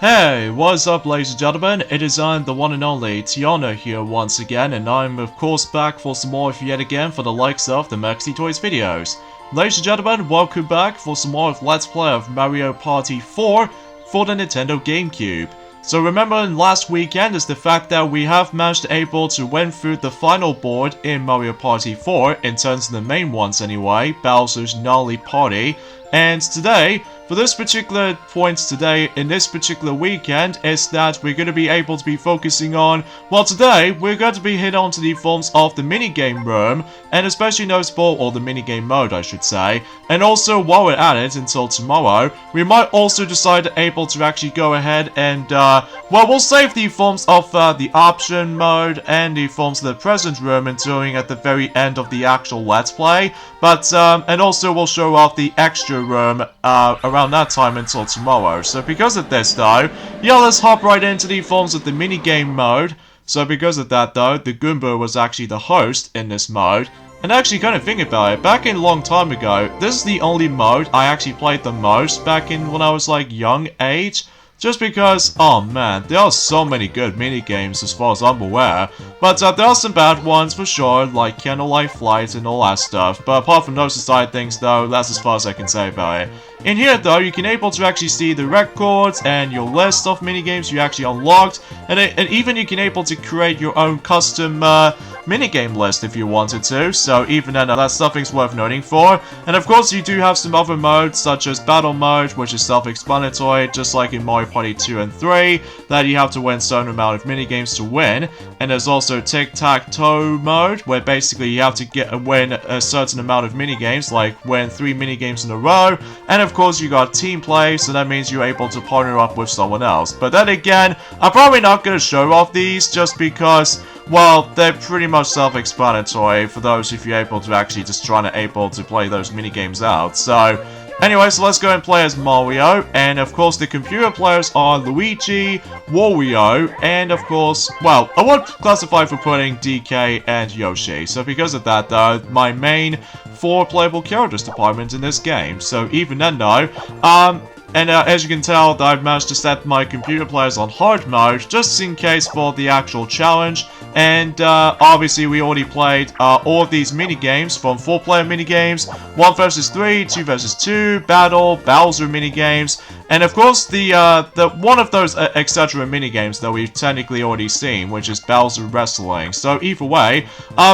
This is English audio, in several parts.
Hey, what's up ladies and gentlemen, it is I, the one and only Tiana here once again, and I'm of course back for some more yet again for the likes of the Maxi Toys videos. Ladies and gentlemen, welcome back for some more of Let's Play of Mario Party 4 for the Nintendo GameCube. So remember last weekend is the fact that we have managed able to win through the final board in Mario Party 4, in terms of the main ones anyway, Bowser's Gnarly Party, and today, for this particular point today, in this particular weekend, is that we're going to be able to be focusing on, well today, we're going to be hit onto the forms of the minigame room, and especially noticeable, or the minigame mode I should say, and also while we're at it until tomorrow, we might also decide able to actually go ahead and, well we'll save the forms of the option mode and the forms of the present room until at the very end of the actual Let's Play, but, and also we'll show off the extra room, around that time until tomorrow. So because of this though, yeah, let's hop right into the forms of the minigame mode. So because of that though, the Goomba was actually the host in this mode. And actually kind of think about it, back in a long time ago, this is the only mode I actually played the most back in when I was like young age. Just because, oh man, there are so many good minigames as far as I'm aware. But there are some bad ones for sure, like Candlelight Flight and all that stuff. But apart from those side things though, that's as far as I can say about it. In here though, you can able to actually see the records and your list of minigames you actually unlocked. And even you can able to create your own custom minigame list if you wanted to, so even then that's something's worth noting for. And of course you do have some other modes such as battle mode, which is self-explanatory, just like in Mario Party 2 and 3, that you have to win a certain amount of minigames to win. And there's also tic-tac-toe mode, where basically you have to win a certain amount of minigames, like win 3 minigames in a row. And of course you got team play, so that means you're able to partner up with someone else. But then again, I'm probably not going to show off these just because, well, they're pretty much self-explanatory for those if you're able to actually just trying to able to play those minigames out. So, anyway, so let's go and play as Mario, and of course the computer players are Luigi, Wario, and of course, well, I won't classify for putting DK and Yoshi. So because of that though, my main 4 playable characters department in this game. So even then though, and as you can tell, I've managed to set my computer players on hard mode, just in case for the actual challenge. And obviously we already played all of these minigames, from 4-player minigames, 1 vs 3, 2 vs 2, battle, Bowser minigames, and of course the one of those etc. minigames that we've technically already seen, which is Bowser Wrestling. So either way,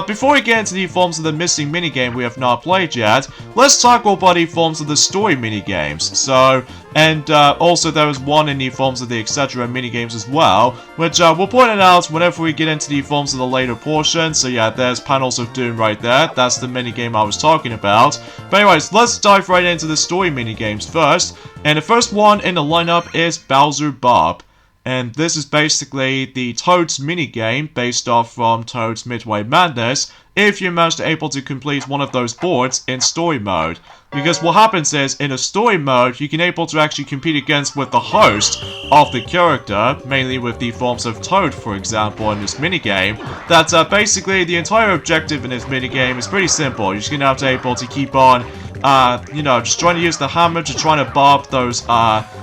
before we get into the forms of the missing minigame we have not played yet, let's talk about the forms of the story minigames. So, and also there was one in the forms of the etc. minigames as well, which we'll point it out whenever we get into the forms of the later portion. So yeah, there's Panels of Doom right there. That's the minigame I was talking about. But anyways, let's dive right into the story minigames first. And the first one in the lineup is Bowser Bob. And this is basically the Toad's minigame based off from Toad's Midway Madness, if you manage to able to complete one of those boards in story mode. Because what happens is, in a story mode, you can able to actually compete against with the host of the character, mainly with the forms of Toad, for example, in this minigame. That basically the entire objective in this minigame is pretty simple. You're just gonna have to able to keep on you know, just trying to use the hammer to try to bob those,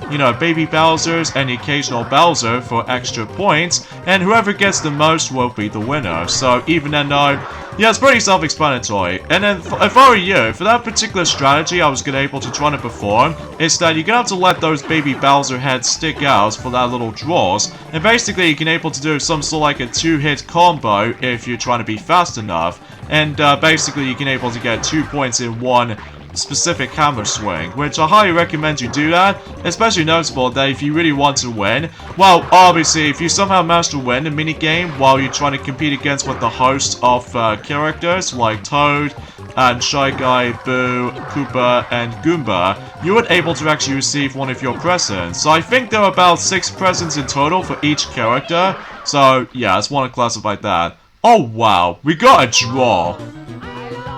you know, baby Bowsers and the occasional Bowser for extra points, and whoever gets the most will be the winner. So even then though, yeah, it's pretty self-explanatory. And then, if I were you, for that particular strategy I was able to try to perform, is that you're gonna have to let those baby Bowser heads stick out for that little draws, and basically you can able to do some sort of like a 2-hit combo if you're trying to be fast enough, and basically you can able to get 2 points in one specific hammer swing, which I highly recommend you do that, especially noticeable that if you really want to win, well, obviously, if you somehow manage to win a minigame while you're trying to compete against with the host of characters like Toad, and Shy Guy, Boo, Koopa, and Goomba, you would able to actually receive one of your presents. So I think there are about 6 presents in total for each character, so yeah, I just want to classify that. Oh wow, we got a draw!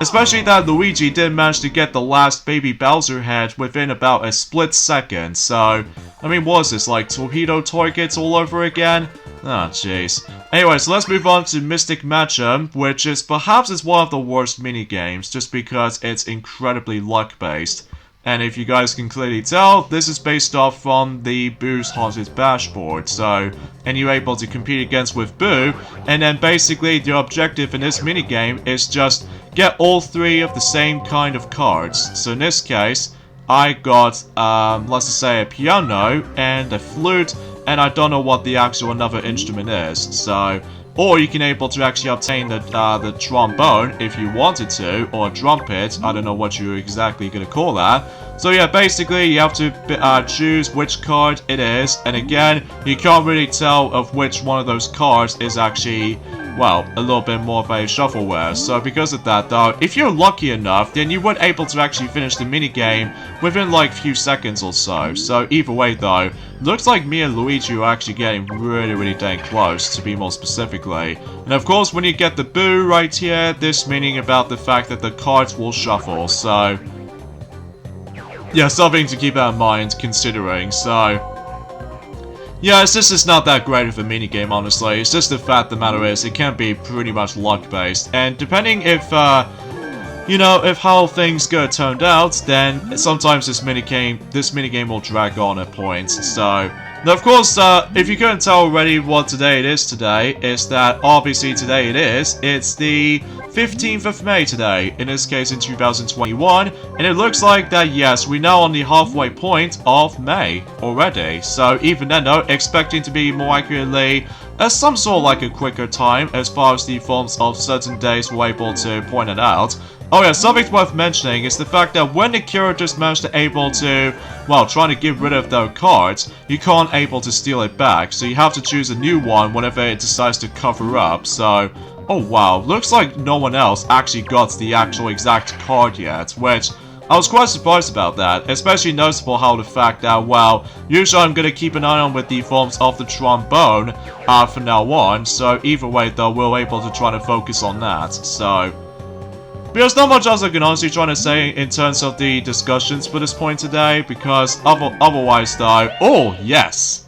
Especially that Luigi did manage to get the last baby Bowser head within about a split second, so, I mean, what is this, like torpedo targets all over again? Ah, jeez. Anyway, so let's move on to Mystic Matchup, which is perhaps one of the worst minigames, just because it's incredibly luck-based. And if you guys can clearly tell, this is based off from the Boo's Haunted Bash board. So, and you're able to compete against with Boo, and then basically the objective in this minigame is just get all 3 of the same kind of cards. So in this case, I got, let's just say a piano and a flute, and I don't know what the actual another instrument is. So, or you can able to actually obtain the trombone if you wanted to, or a trumpet. I don't know what you're exactly gonna call that. So yeah, basically you have to choose which card it is, and again, you can't really tell of which one of those cards is actually, well, a little bit more of a shuffleware. So because of that though, if you're lucky enough, then you would able to actually finish the minigame within like few seconds or so. So either way though, looks like me and Luigi are actually getting really dang close, to be more specifically. And of course, when you get the Boo right here, this meaning about the fact that the cards will shuffle, so yeah, something to keep in mind considering. So yeah, it's just not that great of a minigame, honestly. It's just the fact the matter is, it can be pretty much luck-based. And depending if, you know, if how things go turned out, then sometimes this minigame will drag on at points. So, now of course, if you couldn't tell already what today it is today, is that obviously today it's the 15th of May today, in this case in 2021, and it looks like that yes, we're now on the halfway point of May already. So even then though, expecting to be more accurately as some sort of like a quicker time as far as the forms of certain days were able to point it out. Oh yeah, something worth mentioning is the fact that when the characters manage to able to, well, trying to get rid of their cards, you can't able to steal it back, so you have to choose a new one whenever it decides to cover up. So, oh wow, looks like no one else actually got the actual exact card yet, which I was quite surprised about that, especially noticeable how the fact that, well, usually I'm gonna keep an eye on with the forms of the trombone from now on, so either way though, we're able to try to focus on that, so there's not much else I can honestly try to say in terms of the discussions for this point today, because otherwise though, oh yes!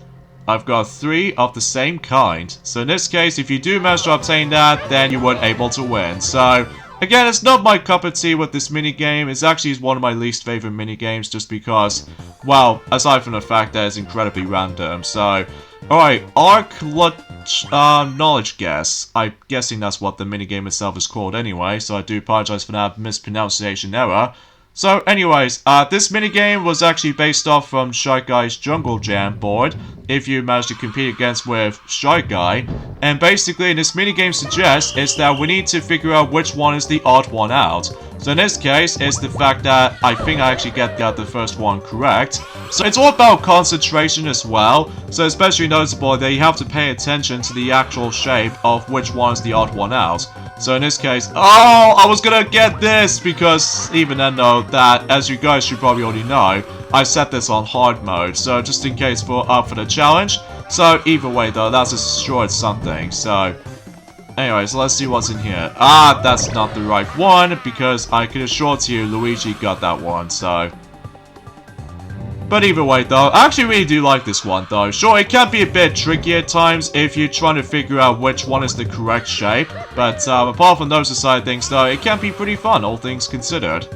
I've got 3 of the same kind. So in this case, if you do manage to obtain that, then you weren't able to win. So, again, it's not my cup of tea with this minigame. It's actually one of my least favorite minigames just because, well, aside from the fact that it's incredibly random. So, alright, Arc Knowledge Guess. I'm guessing that's what the minigame itself is called anyway, so I do apologize for that mispronunciation error. So anyways, this minigame was actually based off from Shy Guy's Jungle Jam board, if you manage to compete against with Shy Guy. And basically, this minigame suggests is that we need to figure out which one is the odd one out. So in this case, it's the fact that I think I actually got the first one correct. So it's all about concentration as well. So especially noticeable that you have to pay attention to the actual shape of which one is the odd one out. So in this case, oh, I was gonna get this because even then though that, as you guys should probably already know, I set this on hard mode. So just in case for the challenge. So either way though, that's assured something. So anyways, let's see what's in here. Ah, that's not the right one because I can assure to you Luigi got that one. So. But either way though, I actually really do like this one though. Sure, it can be a bit tricky at times if you're trying to figure out which one is the correct shape. But apart from those aside things though, it can be pretty fun, all things considered.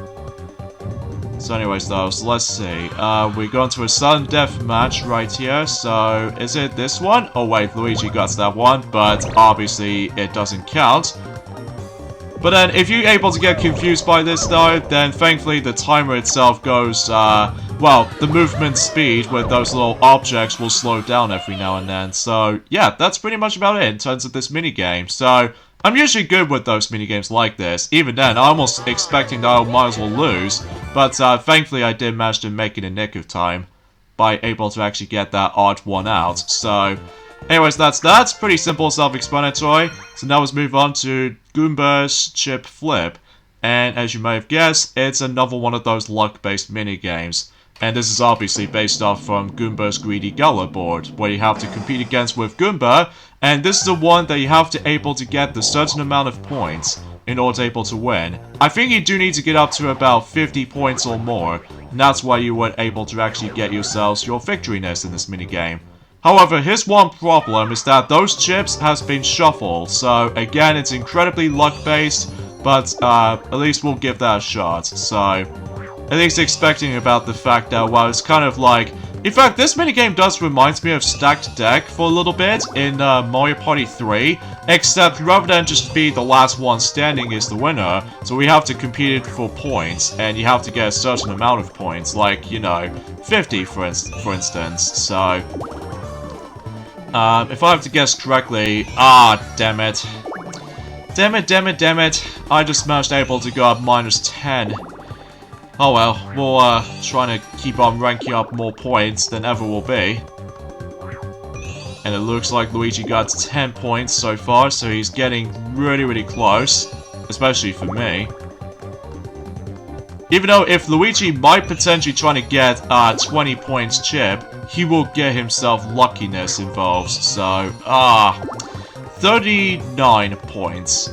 So anyways though, so let's see. We're going to a sudden death match right here. So, is it this one? Oh wait, Luigi got that one, but obviously it doesn't count. But then, if you're able to get confused by this though, then thankfully the timer itself goes, well, the movement speed with those little objects will slow down every now and then. So, yeah, that's pretty much about it in terms of this minigame. So, I'm usually good with those minigames like this. Even then, I'm almost expecting that I might as well lose. But, thankfully I did manage to make it in nick of time by able to actually get that odd one out. So, anyways, that's pretty simple, self-explanatory. So now let's move on to Goomba's Chip Flip. And as you may have guessed, it's another one of those luck-based minigames. And this is obviously based off from Goomba's Greedy Gala board, where you have to compete against with Goomba. And this is the one that you have to able to get the certain amount of points in order to able to win. I think you do need to get up to about 50 points or more. And that's why you were able to actually get yourselves your victoryness in this minigame. However, here's one problem, is that those chips has been shuffled, so again, it's incredibly luck-based, but at least we'll give that a shot, so. at least expecting about the fact that, well, it's kind of like... In fact, this minigame does remind me of Stacked Deck for a little bit in Mario Party 3, except rather than just be the last one standing is the winner, so we have to compete it for points, and you have to get a certain amount of points, like, you know, 50 for instance, so... if I have to guess correctly... damn it. Damn it. I just managed able to go up -10. Oh well, we'll trying to keep on ranking up more points than ever will be. And it looks like Luigi got 10 points so far, so he's getting really close. Especially for me. Even though if Luigi might potentially try to get 20 points chip, he will get himself luckiness involved, so 39 points.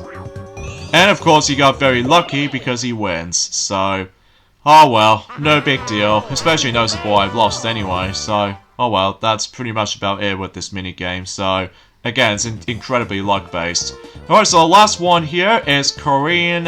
And of course he got very lucky because he wins, so... Oh well, no big deal, especially noticeable I've lost anyway, so... Oh well, that's pretty much about it with this minigame, so... Again, it's incredibly luck-based. Alright, so the last one here is careening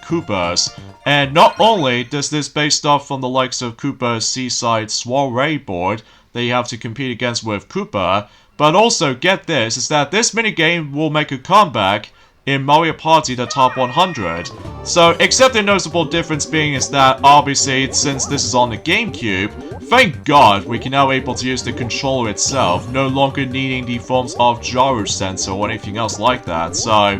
Koopas. And not only does this based off from the likes of Koopa's Seaside Soiree board that you have to compete against with Koopa, but also, get this, is that this minigame will make a comeback in Mario Party the Top 100. So, except the noticeable difference being is that, obviously, since this is on the GameCube, thank God we can now able to use the controller itself, no longer needing the forms of gyro sensor or anything else like that, so...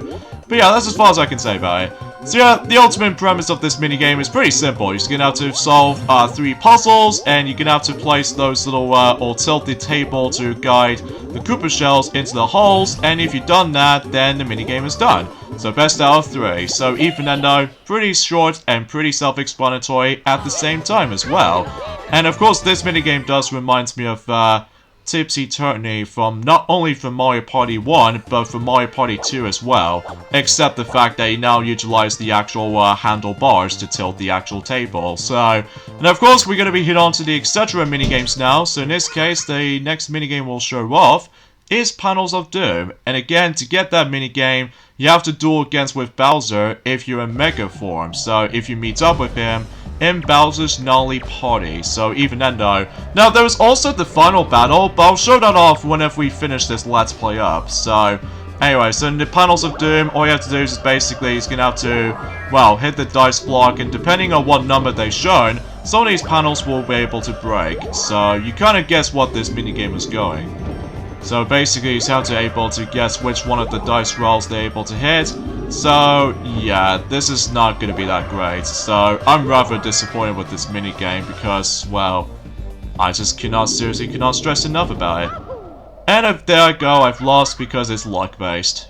But yeah, that's as far as I can say about it. So yeah, the ultimate premise of this minigame is pretty simple. You're just gonna have to solve 3 puzzles, and you're gonna have to place those little, or tilt the table to guide the Koopa shells into the holes, and if you've done that, then the minigame is done. So best out of 3. So even though pretty short and pretty self-explanatory at the same time as well. And of course, this minigame does remind me of, Tipsy Turkey from not only from Mario Party 1, but from Mario Party 2 as well, except the fact that you now utilize the actual handlebars to tilt the actual table. So, and of course we're going to be hit on to the etc. minigames now, so in this case the next minigame we'll show off is Panels of Doom, and again to get that minigame you have to duel against with Bowser if you're in Mega form, so if you meet up with him in Bowser's Gnarly Party, so even then though. Now there was also the final battle, but I'll show that off whenever we finish this Let's Play up, so... Anyway, so in the Panels of Doom, all you have to do is basically, you're gonna have to, well, hit the dice block, and depending on what number they've shown, some of these panels will be able to break, so you kind of guess what this minigame is going. So basically, you have to able to guess which one of the dice rolls they're able to hit. So, yeah, this is not going to be that great. So, I'm rather disappointed with this minigame because, well, I just seriously cannot stress enough about it. And there I go, I've lost because it's luck-based.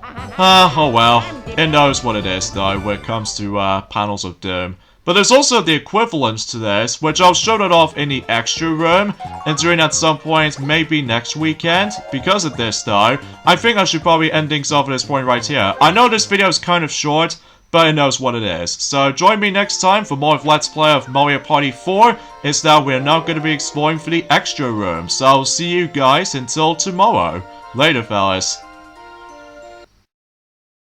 Oh well, it knows what it is though when it comes to Panels of Doom. But there's also the equivalent to this, which I'll show that off in the extra room, and during at some point, maybe next weekend. Because of this though, I think I should probably end things off at this point right here. I know this video is kind of short, but it knows what it is. So join me next time for more of Let's Play of Mario Party 4, is that we're now going to be exploring for the extra room. So I'll see you guys until tomorrow. Later fellas.